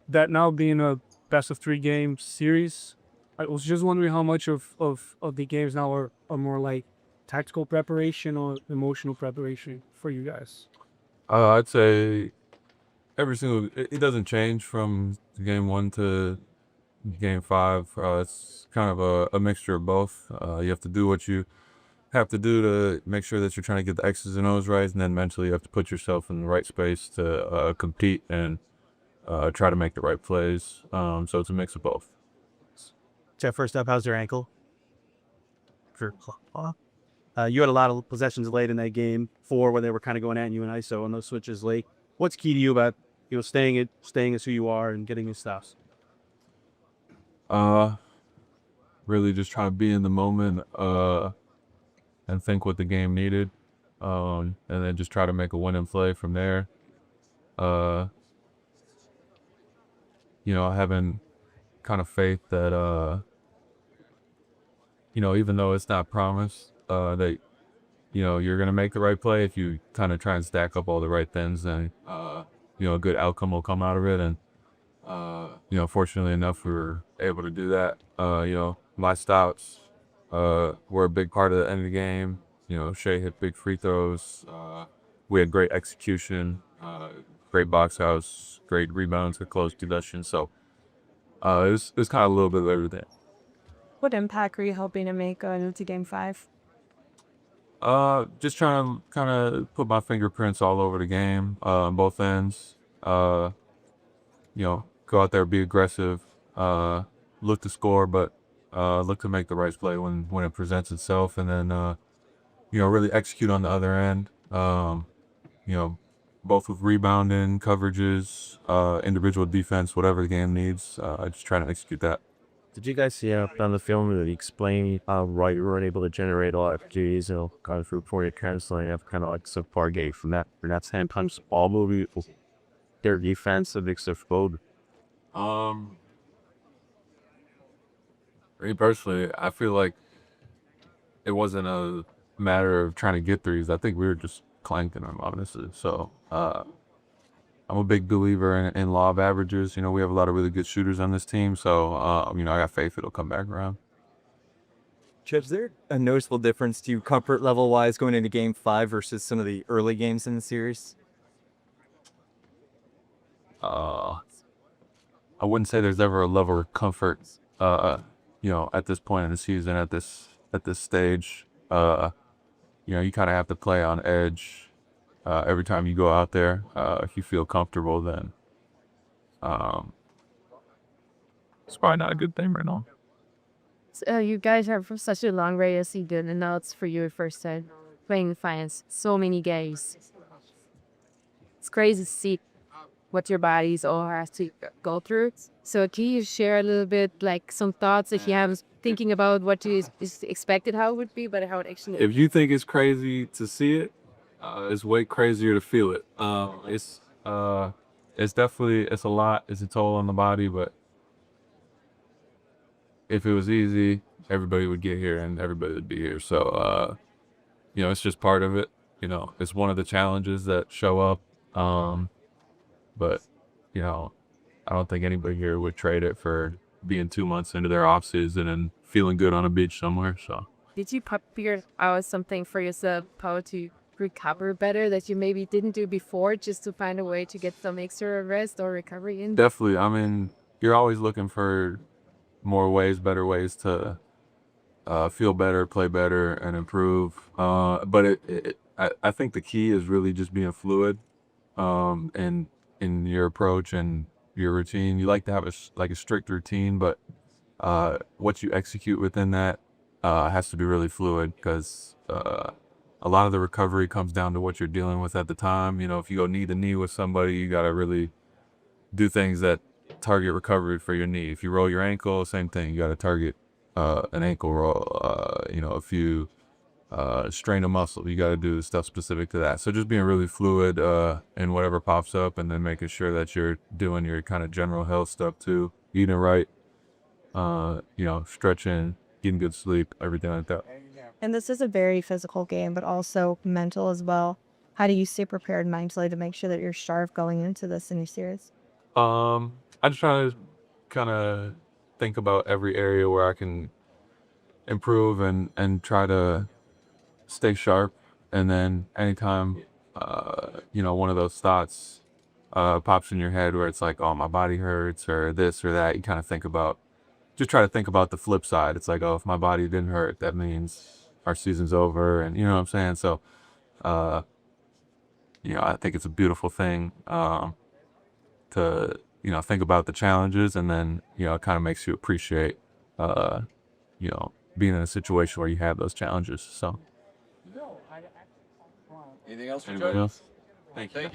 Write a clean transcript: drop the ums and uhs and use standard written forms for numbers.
that now being a best of 3 game series, I was just wondering how much of the games now are more like tactical preparation or emotional preparation for you guys. I'd say it doesn't change from game one to game five. It's kind of a mixture of both. You have to do what you have to do to make sure that you're trying to get the X's and O's right, and then mentally you have to put yourself in the right space to compete and try to make the right plays. So it's a mix of both. Jeff, first up, how's your ankle? Sure. You had a lot of possessions late in that game, 4 when they were kind of going at you in ISO on those switches late. What's key to you about staying as who you are and getting your stops? Uh, really just trying to be in the moment and think what the game needed, and then just try to make a winning play from there. Uh, having kind of faith that even though it's not promised, that you're gonna make the right play if you kind of try and stack up all the right things, and a good outcome will come out of it. And fortunately enough, we were able to do that. My stops were a big part of the end of the game. Shea hit big free throws. We had great execution, great box house, great rebounds to close possession. So it was kind of a little bit of everything. What impact are you hoping to make going into game 5? Just trying to kind of put my fingerprints all over the game, on both ends. Go out there, be aggressive, look to score, but look to make the right play when it presents itself, and then really execute on the other end. Both with rebounding, coverages, individual defense, whatever the game needs. I just try to execute that. Did you guys see on the film that explain how right you weren't able to generate all opportunities and kind of through your translating have kind of like so far gay from that sometimes all movie their defense a mix of both. Me personally, I feel like it wasn't a matter of trying to get threes. I think we were just clanking them, honestly. So I'm a big believer in law of averages. We have a lot of really good shooters on this team. So, I got faith it'll come back around. Chet, is there a noticeable difference to you comfort level wise going into game 5 versus some of the early games in the series? I wouldn't say there's ever a level of comfort, at this point in the season, at this stage. You kind of have to play on edge every time you go out there. If you feel comfortable, then it's probably not a good thing right now. So, you guys have such a long regular season, and now it's for your first time playing the finals. So many games. It's crazy to see what your bodies all has to go through. So can you share a little bit, like some thoughts if you have thinking about what you expected how it would be, but how it actually If you think it's crazy to see it, it's way crazier to feel it. It's definitely, it's a lot. It's a toll on the body, but if it was easy, everybody would get here and everybody would be here. So, it's just part of it. It's one of the challenges that show up. But, I don't think anybody here would trade it for being 2 months into their off season and feeling good on a beach somewhere. So, did you figure out something for yourself how to recover better that you maybe didn't do before, just to find a way to get some extra rest or recovery in? definitely, I mean, you're always looking for more ways, better ways to feel better, play better, and improve. But I think the key is really just being fluid in your approach and your routine. You like to have a strict routine, but what you execute within that has to be really fluid, because a lot of the recovery comes down to what you're dealing with at the time. If you go knee to knee with somebody, you got to really do things that target recovery for your knee. If you roll your ankle, same thing. You got to target an ankle roll. If you strain a muscle, you got to do stuff specific to that. So just being really fluid in whatever pops up, and then making sure that you're doing your kind of general health stuff too, eating right, stretching, getting good sleep, everything like that. And this is a very physical game, but also mental as well. How do you stay prepared mentally to make sure that you're sharp going into this new series? I just try to kind of think about every area where I can improve and try to stay sharp. And then anytime, one of those thoughts pops in your head where it's like, oh, my body hurts or this or that, you kind of just try to think about the flip side. It's like, oh, if my body didn't hurt, that means our season's over. And you know what I'm saying? So, I think it's a beautiful thing to, think about the challenges, and then, it kind of makes you appreciate, being in a situation where you have those challenges. So. Anything else for Anybody Joe? else? Thank you.